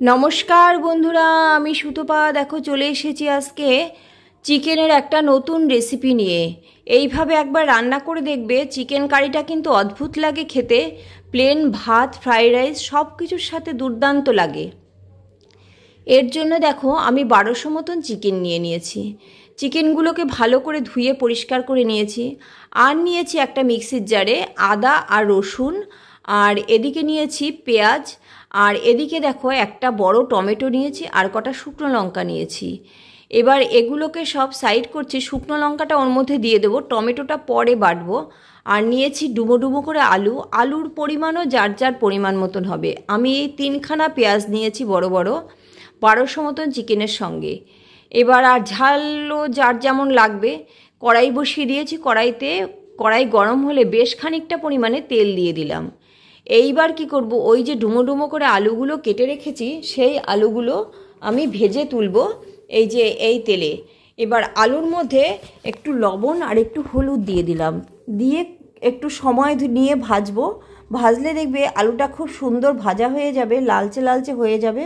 নমস্কার বন্ধুরা, আমি সুতপা। দেখো চলে এসেছি আজকে চিকেনের একটা নতুন রেসিপি নিয়ে। এইভাবে একবার রান্না করে দেখবে, চিকেন কারিটা কিন্তু অদ্ভুত লাগে খেতে। প্লেন ভাত, ফ্রাইড রাইস সব কিছুর সাথে দুর্দান্ত লাগে। এর জন্য দেখো আমি 1200 মতন চিকেন নিয়ে নিয়েছি। চিকেনগুলোকে ভালো করে ধুয়ে পরিষ্কার করে নিয়েছি। আর নিয়েছি একটা মিক্সির জারে আদা আর রসুন, আর এদিকে নিয়েছি পেঁয়াজ, আর এদিকে দেখো একটা বড় টমেটো নিয়েছি, আর কটা শুকনো লঙ্কা নিয়েছি। এবার এগুলোকে সব সাইড করছি। শুকনো লঙ্কাটা ওর মধ্যে দিয়ে দেবো, টমেটোটা পরে বাটবো। আর নিয়েছি ডুমো ডুমো করে আলু। আলুর পরিমাণও যার যার পরিমাণ মতন হবে। আমি এই 3খানা পেঁয়াজ নিয়েছি বড় বড়, 1200 মতন চিকেনের সঙ্গে। এবার আর ঝালও যার যেমন লাগবে। কড়াই বসিয়ে দিয়েছি। কড়াই গরম হলে বেশ খানিকটা পরিমাণে তেল দিয়ে দিলাম। এইবার কি করব, ওই যে ডুমো ডুমো করে আলুগুলো কেটে রেখেছি সেই আলুগুলো আমি ভেজে তুলব এই তেলে। এবার আলুর মধ্যে একটু লবণ আর একটু হলুদ দিয়ে দিলাম, দিয়ে একটু সময় নিয়ে ভাজবো। ভাজলে দেখবে আলুটা খুব সুন্দর ভাজা হয়ে যাবে, লালচে লালচে হয়ে যাবে।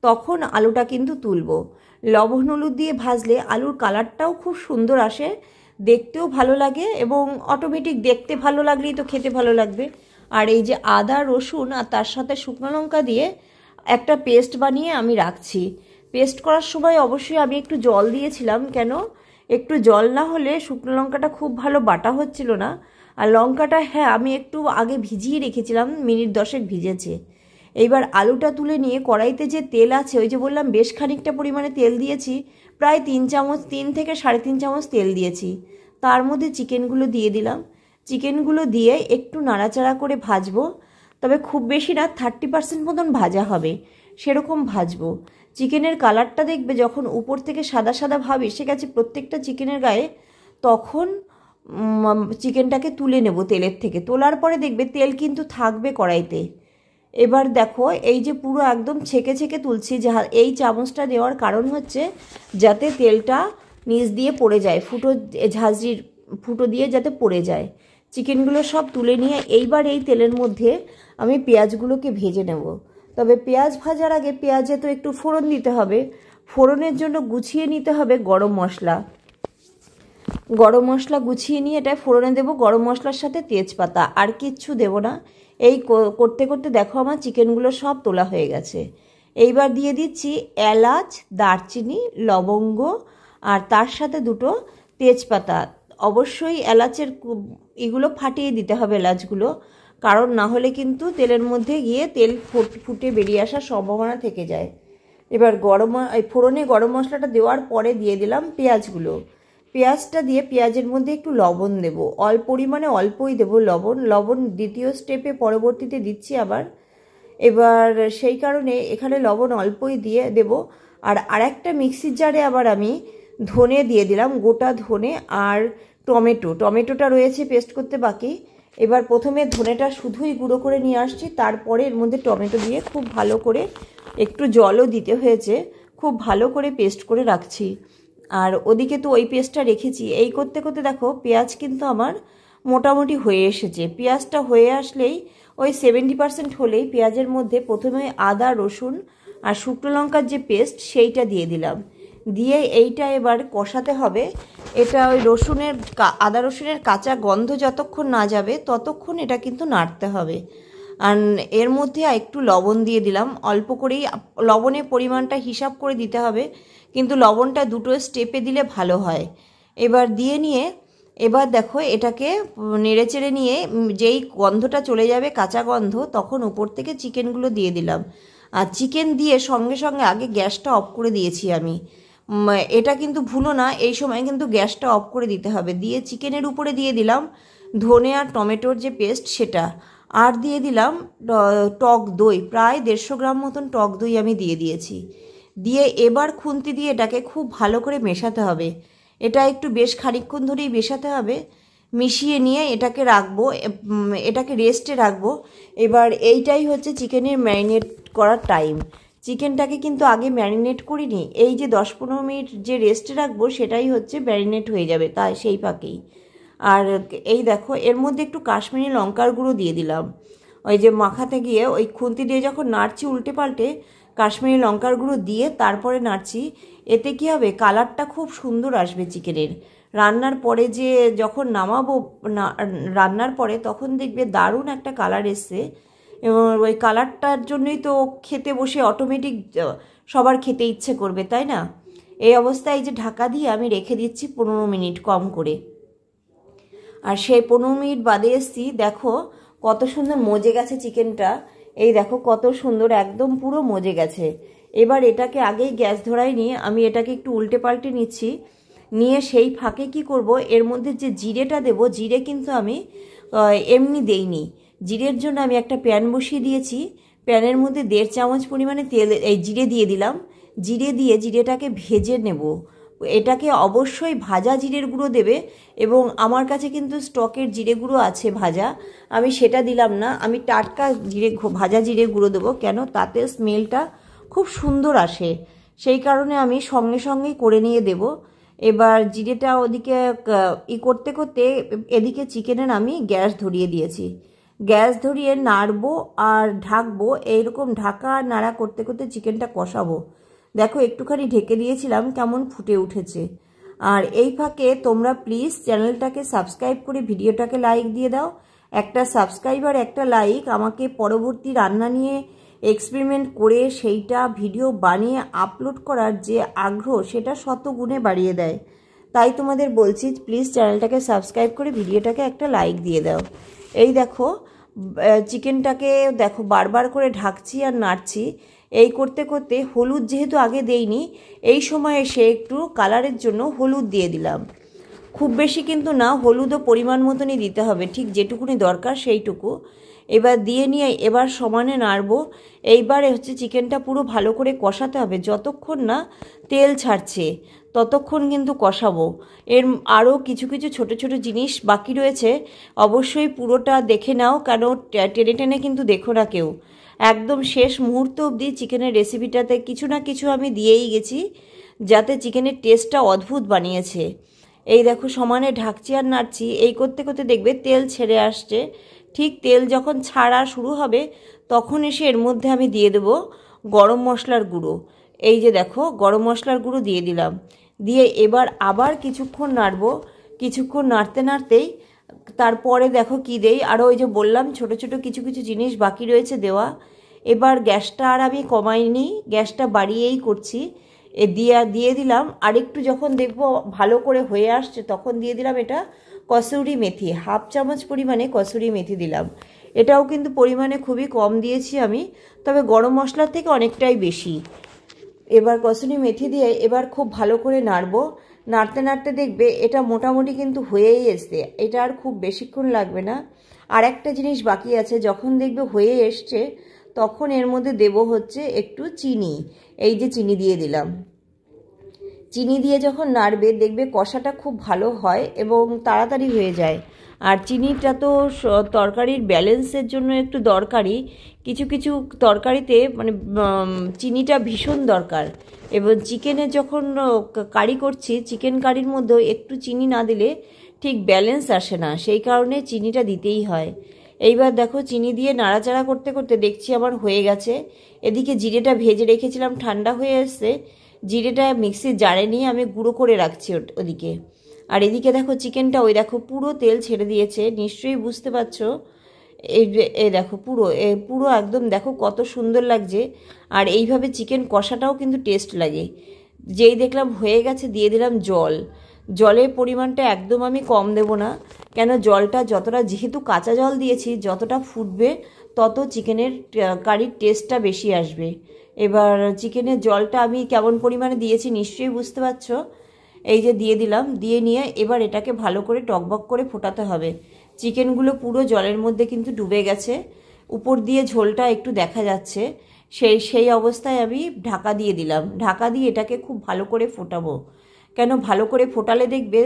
তখন আলুটা কিন্তু তুলব। লবণ হলুদ দিয়ে ভাজলে আলুর কালারটাও খুব সুন্দর আসে, দেখতেও ভালো লাগে, এবং অটোমেটিক দেখতে ভালো লাগলেই তো খেতে ভালো লাগবে। আর এই যে আদা রসুন আর তার সাথে শুকনো লঙ্কা দিয়ে একটা পেস্ট বানিয়ে আমি রাখছি। পেস্ট করার সময় অবশ্যই আমি একটু জল দিয়েছিলাম, কেন একটু জল না হলে শুকনো লঙ্কাটা খুব ভালো বাটা হচ্ছিল না। আর লঙ্কাটা হ্যাঁ আমি একটু আগে ভিজিয়ে রেখেছিলাম, মিনিট 10 ভিজেছে। এইবার আলুটা তুলে নিয়ে কড়াইতে যে তেল আছে, ওই যে বললাম বেশ খানিকটা পরিমাণে তেল দিয়েছি, প্রায় 3 চামচ, 3 থেকে 3.5 চামচ তেল দিয়েছি। তার মধ্যে চিকেনগুলো দিয়ে দিলাম। চিকেনগুলো দিয়ে একটু নাড়াচাড়া করে ভাজবো, তবে খুব বেশি না, 30% মতন ভাজা হবে সেরকম ভাজবো। চিকেনের কালারটা দেখবে যখন উপর থেকে সাদা সাদা ভাব এসে গেছে প্রত্যেকটা চিকেনের গায়ে, তখন চিকেনটাকে তুলে নেব তেলের থেকে। তোলার পরে দেখবে তেল কিন্তু থাকবে কড়াইতে। এবার দেখো এই যে পুরো একদম ছেঁকে ছেঁকে তুলছি, এই চামচটা দেওয়ার কারণ হচ্ছে যাতে তেলটা নিচ দিয়ে পড়ে যায়, ঝাঁঝরির ফুটো দিয়ে যাতে পড়ে যায়। চিকেনগুলো সব তুলে নিয়ে এইবার এই তেলের মধ্যে আমি পেঁয়াজগুলোকে ভেজে নেব। তবে পেঁয়াজ ভাজার আগে পেঁয়াজে তো একটু ফোড়ন দিতে হবে। ফোড়নের জন্য গুছিয়ে নিতে হবে গরম মশলা। গরম মশলা গুছিয়ে নিয়ে এটা ফোড়নে দেবো, গরম মশলার সাথে তেজপাতা, আর কিচ্ছু দেবো না। এই করতে করতে দেখো আমার চিকেনগুলো সব তোলা হয়ে গেছে। এইবার দিয়ে দিচ্ছি এলাচ, দারচিনি, লবঙ্গ, আর তার সাথে দুটো তেজপাতা। অবশ্যই এলাচের এগুলো ফাটিয়ে দিতে হবে এলাচগুলো, কারণ না হলে কিন্তু তেলের মধ্যে গিয়ে তেল ফুটে বেরিয়ে আসার সম্ভাবনা থেকে যায়। এবার ফোড়নে গরম মশলাটা দেওয়ার পরে দিয়ে দিলাম পেঁয়াজগুলো। পেঁয়াজটা দিয়ে পেঁয়াজের মধ্যে একটু লবণ দেব, পরিমাণে অল্পই দেব লবণ দ্বিতীয় স্টেপে পরবর্তীতে দিচ্ছি আবার। এবার সেই কারণে এখানে লবণ অল্পই দিয়ে দেব। আর আরেকটা মিক্সির জারে আবার আমি ধনে দিয়ে দিলাম, গোটা ধনে, আর টমেটোটা রয়েছে পেস্ট করতে বাকি। এবার প্রথমে ধনেটা শুধুই গুঁড়ো করে নিয়ে আসছি, তারপরে এর মধ্যে টমেটো দিয়ে খুব ভালো করে, একটু জলও দিতে হয়েছে, খুব ভালো করে পেস্ট করে রাখছি। আর ওদিকে তো ওই পেস্টটা রেখেছি। এই করতে করতে দেখো পেঁয়াজ কিন্তু আমার মোটামুটি হয়ে এসেছে। পেঁয়াজটা হয়ে আসলেই ওই 70% হলেই পেঁয়াজের মধ্যে প্রথমে আদা রসুন আর শুকনো লঙ্কার যে পেস্ট সেইটা দিয়ে দিলাম। দিয়ে এইটা এবার কষাতে হবে। এটা ওই আদা রসুনের কাঁচা গন্ধ যতক্ষণ না যাবে ততক্ষণ এটা কিন্তু নাড়তে হবে। আর এর মধ্যে একটু লবণ দিয়ে দিলাম, অল্প করেই। লবণের পরিমাণটা হিসাব করে দিতে হবে, কিন্তু লবণটা দুটো স্টেপে দিলে ভালো হয়। এবার দিয়ে নিয়ে এবার দেখো এটাকে নেড়েচেড়ে নিয়ে যেই গন্ধটা চলে যাবে কাঁচা গন্ধ, তখন উপর থেকে চিকেনগুলো দিয়ে দিলাম। আর চিকেন দিয়ে সঙ্গে সঙ্গে আগে গ্যাসটা অফ করে দিয়েছি আমি। এটা কিন্তু ভুলো না, এই সময় কিন্তু গ্যাসটা অফ করে দিতে হবে। দিয়ে চিকেনের উপরে দিয়ে দিলাম ধনে আর টমেটোর যে পেস্ট সেটা, আর দিয়ে দিলাম টক দই, প্রায় 150 গ্রাম মতন টক দই আমি দিয়ে দিয়েছি। দিয়ে এবার খুন্তি দিয়ে এটাকে খুব ভালো করে মেশাতে হবে। এটা একটু বেশ খানিকক্ষণ ধরেই মেশাতে হবে। মিশিয়ে নিয়ে এটাকে রাখবো, এটাকে রেস্টে রাখবো। এবার এইটাই হচ্ছে চিকেনের ম্যারিনেট করার টাইম। চিকেনটাকে কিন্তু আগে ম্যারিনেট করিনি, এই যে 10-15 মিনিট যে রেস্টে রাখবো সেটাই হচ্ছে ম্যারিনেট হয়ে যাবে তাই সেই ফাঁকেই। আর এই দেখো এর মধ্যে একটু কাশ্মীরি লঙ্কার গুঁড়ো দিয়ে দিলাম। ওই যে মাখাতে গিয়ে ওই খুন্তি দিয়ে যখন নাড়ছি উল্টে পাল্টে, কাশ্মীরি লঙ্কার গুঁড়ো দিয়ে তারপরে নাড়ছি। এতে কী হবে, কালারটা খুব সুন্দর আসবে চিকেনের। রান্নার পরে যে যখন নামাবো রান্নার পরে তখন দেখবে দারুণ একটা কালার এসছে, এবং ওই কালারটার জন্যই তো খেতে বসে অটোমেটিক সবার খেতে ইচ্ছে করবে, তাই না? এই অবস্থায় যে ঢাকা দিয়ে আমি রেখে দিচ্ছি 15 মিনিট কম করে। আর সেই 15 মিনিট বাদে এসছি, দেখো কত সুন্দর মজে গেছে চিকেনটা। এই দেখো কত সুন্দর একদম পুরো মজে গেছে। এবার এটাকে আগেই গ্যাস ধরাই নিয়ে আমি এটাকে একটু উল্টে পাল্টে নিচ্ছি। নিয়ে সেই ফাঁকে কি করব, এর মধ্যে যে জিরেটা দেব, জিরে কিন্তু আমি এমনি দেইনি। জিরের জন্য আমি একটা প্যান বসিয়ে দিয়েছি। প্যানের মধ্যে 1.5 চামচ পরিমাণে তেল জিরে দিয়ে দিলাম। জিরে দিয়ে জিরেটাকে ভেজে নেব। এটাকে অবশ্যই ভাজা জিরের গুঁড়ো দেবে, এবং আমার কাছে কিন্তু স্টকের জিরে গুঁড়ো আছে ভাজা, আমি সেটা দিলাম না। আমি টাটকা ভাজা জিরে গুঁড়ো দেবো, কেন তাতে স্মেলটা খুব সুন্দর আসে, সেই কারণে আমি সঙ্গে সঙ্গেই করে নিয়ে দেব। এবার জিরেটা ওদিকে করতে করতে এদিকে চিকেনের আমি গ্যাস ধরিয়ে দিয়েছি। গ্যাস ধরিয়ে নাড়বো আর ঢাকবো, এইরকম ঢাকা নাড়া করতে করতে চিকেনটা কষাবো। দেখো একটুখানি ঢেকে দিয়েছিলাম, কেমন ফুটে উঠেছে। আর এই ফাঁকে তোমরা প্লিজ চ্যানেলটাকে সাবস্ক্রাইব করে ভিডিওটাকে লাইক দিয়ে দাও। একটা সাবস্ক্রাইব আর একটা লাইক আমাকে পরবর্তী রান্না নিয়ে এক্সপেরিমেন্ট করে সেইটা ভিডিও বানিয়ে আপলোড করার যে আগ্রহ, সেটা শতগুণে বাড়িয়ে দেয়। তাই তোমাদের বলছি, প্লিজ চ্যানেলটাকে সাবস্ক্রাইব করে ভিডিওটাকে একটা লাইক দিয়ে দাও। এই দেখো চিকেনটাকে দেখো বারবার করে ঢাকছি আর নাড়ছি। এই করতে করতে হলুদ যেহেতু আগে দেইনি, এই সময় এসে একটু কালারের জন্য হলুদ দিয়ে দিলাম। খুব বেশি কিন্তু না, হলুদও পরিমাণ মতনই দিতে হবে, ঠিক যেটুকুনি দরকার সেইটুকু। এবার দিয়ে নিয়ে এবার সমানে নাড়বো। এইবারে চিকেনটা পুরো ভালো করে কষাতে হবে, যতক্ষণ না তেল ছাড়ছে ততক্ষণ কিন্তু কষাবো। এর আরও কিছু কিছু ছোট ছোট জিনিস বাকি রয়েছে, অবশ্যই পুরোটা দেখে নাও, কেন টেনে টেনে কিন্তু দেখো না কেউ। একদম শেষ মুহূর্ত অবধি চিকেনের রেসিপিটাতে কিছু না কিছু আমি দিয়েই গেছি, যাতে চিকেনের টেস্টটা অদ্ভুত বানিয়েছে। এই দেখো সমানে ঢাকছি আর নাড়ছি, এই করতে করতে দেখবে তেল ছেড়ে আসছে। ঠিক তেল যখন ছাড়া শুরু হবে তখন এসে এর মধ্যে আমি দিয়ে দেবো গরম মশলার গুঁড়ো। এই যে দেখো গরম মশলার গুঁড়ো দিয়ে দিলাম। দিয়ে এবার আবার কিছুক্ষণ নাড়বো। কিছুক্ষণ নাড়তে নাড়তেই তারপরে দেখো কি দেই, আরও ওই যে বললাম ছোট ছোট কিছু কিছু জিনিস বাকি রয়েছে দেওয়া। এবার গ্যাসটা আর আমি কমাইনি, গ্যাসটা বাড়িয়েই করছি। দিয়ে দিলাম আরেকটু, যখন দেখবো ভালো করে হয়ে আসছে তখন দিয়ে দিলাম এটা কসুরি মেথি, 1/2 চামচ পরিমাণে কসুরি মেথি দিলাম। এটাও কিন্তু পরিমাণে খুবই কম দিয়েছি আমি, তবে গরম মশলার থেকে অনেকটাই বেশি। এবার কসুরি মেথি দিয়ে এবার খুব ভালো করে নাড়বো। নাড়তে নাড়তে দেখবে এটা মোটামুটি কিন্তু হয়েই এসছে, এটা আর খুব বেশিক্ষণ লাগবে না। আর একটা জিনিস বাকি আছে, যখন দেখবে হয়ে এসছে তখন এর মধ্যে দেব হচ্ছে একটু চিনি। এই যে চিনি দিয়ে দিলাম। চিনি দিয়ে যখন নাড়বে দেখবে কষাটা খুব ভালো হয় এবং তাড়াতাড়ি হয়ে যায়। আর চিনিটা তো তরকারির ব্যালেন্সের জন্য একটু দরকারি, কিছু কিছু তরকারিতে মানে চিনিটা ভীষণ দরকার। এবং চিকেনে যখন কারি করছি, চিকেন কারির মধ্যেও একটু চিনি না দিলে ঠিক ব্যালেন্স আসে না, সেই কারণে চিনিটা দিতেই হয়। এইবার দেখো চিনি দিয়ে নাড়াচাড়া করতে করতে দেখছি আমার হয়ে গেছে। এদিকে জিরেটা ভেজে রেখেছিলাম, ঠান্ডা হয়ে এসছে। জিরেটা মিক্সির জারে নিয়ে আমি গুঁড়ো করে রাখছি ওদিকে। আর এদিকে দেখো চিকেনটা ওই দেখো পুরো তেল ছেড়ে দিয়েছে, নিশ্চয়ই বুঝতে পারছো। এই দেখো পুরো একদম দেখো কত সুন্দর লাগছে। আর এইভাবে চিকেন কষাটাও কিন্তু টেস্ট লাগে। যেই দেখলাম হয়ে গেছে দিয়ে দিলাম জল। জলের পরিমাণটা একদম আমি কম দেব না, কেন জলটা যতটা, যেহেতু কাঁচা জল দিয়েছি, যতটা ফুটবে তত চিকেনের কারির টেস্টটা বেশি আসবে। এবার চিকেনের জলটা আমি কেমন পরিমাণে দিয়েছি নিশ্চয়ই বুঝতে পারছো। এই যে দিয়ে দিলাম, দিয়ে নিয়ে এবার এটাকে ভালো করে টকবক করে ফোটাতে হবে। চিকেনগুলো পুরো জলের মধ্যে কিন্তু ডুবে গেছে, উপর দিয়ে ঝোলটা একটু দেখা যাচ্ছে। সেই অবস্থায় আমি ঢাকা দিয়ে দিলাম। ঢাকা দিয়ে এটাকে খুব ভালো করে ফোটাবো, কেন ভালো করে ফোটালে দেখবে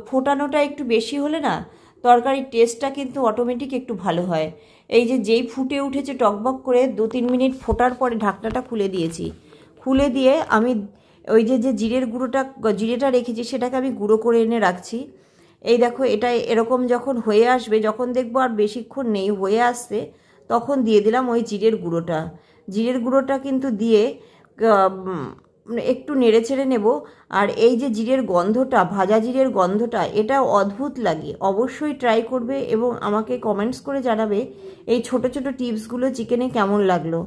ফোটানোটা একটু বেশি হলে না তরকারির টেস্টটা কিন্তু অটোমেটিক একটু ভালো হয়। এই যে যেই ফুটে উঠেছে টকবক করে, 2-3 মিনিট ফোটার পরে ঢাকনাটা খুলে দিয়েছি। খুলে দিয়ে আমি ওই যে জিরেটা রেখেছি সেটাকে আমি গুঁড়ো করে এনে রাখছি। এই দেখো এটা এরকম যখন হয়ে আসবে, যখন দেখবো আর বেশিক্ষণ নেই হয়ে আসছে, তখন দিয়ে দিলাম ওই জিরের গুঁড়োটা। জিরের গুঁড়োটা কিন্তু দিয়ে একটু নেড়ে ছেড়ে নেব। আর এই যে জিরের গন্ধটা, ভাজা জিরের গন্ধটা, এটা অদ্ভুত লাগে। অবশ্যই ট্রাই করবে এবং আমাকে কমেন্টস করে জানাবে এই ছোট ছোট টিপসগুলো চিকেনে কেমন লাগলো।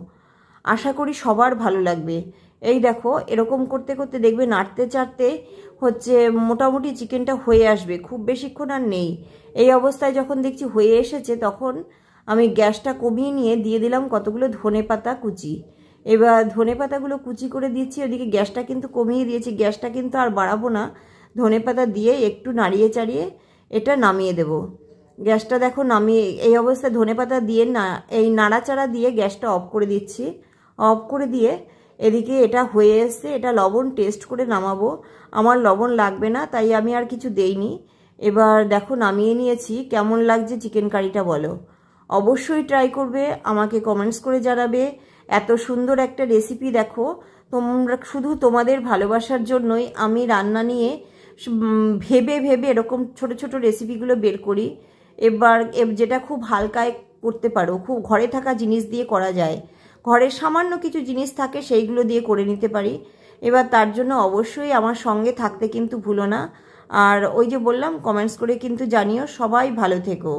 আশা করি সবার ভালো লাগবে। এই দেখো, এরকম করতে করতে দেখবে নাড়তে চাড়তে হচ্ছে মোটামুটি চিকেনটা হয়ে আসবে, খুব বেশিক্ষণ আর নেই। এই অবস্থায় যখন দেখছি হয়ে এসেছে, তখন আমি গ্যাসটা কমিয়ে নিয়ে দিয়ে দিলাম কতগুলো ধনেপাতা কুচি। এবার ধনেপাতাগুলো কুচি করে দিচ্ছি, ওদিকে গ্যাসটা কিন্তু কমিয়ে দিয়েছি, গ্যাসটা কিন্তু আর বাড়াবো না। ধনেপাতা দিয়ে একটু নাড়িয়ে চাড়িয়ে এটা নামিয়ে দেব। গ্যাসটা দেখো নামিয়ে, এই অবস্থায় ধনেপাতা দিয়ে এই নাড়াচাড়া দিয়ে গ্যাসটা অফ করে দিচ্ছি। অফ করে দিয়ে এদিকে এটা হয়ে এসছে, এটা লবণ টেস্ট করে নামাবো। আমার লবণ লাগবে না, তাই আমি আর কিছু দেইনি। এবার দেখো নামিয়ে নিয়েছি। কেমন লাগছে চিকেন কারিটা বলো। অবশ্যই ট্রাই করবে, আমাকে কমেন্টস করে জানাবে। এত সুন্দর একটা রেসিপি দেখো, তোমরা শুধু তোমাদের ভালোবাসার জন্যই আমি রান্না নিয়ে ভেবে ভেবে এরকম ছোট ছোট রেসিপিগুলো বের করি। এবার যেটা খুব হালকায় করতে পারো, খুব ঘরে থাকা জিনিস দিয়ে করা যায়, ঘরের সামান্য কিছু জিনিস থাকে সেইগুলো দিয়ে করে নিতে পারি। এবার তার জন্য অবশ্যই আমার সঙ্গে থাকতে কিন্তু ভুলো না। আর ওই যে বললাম, কমেন্টস করে কিন্তু জানিও। সবাই ভালো থেকো।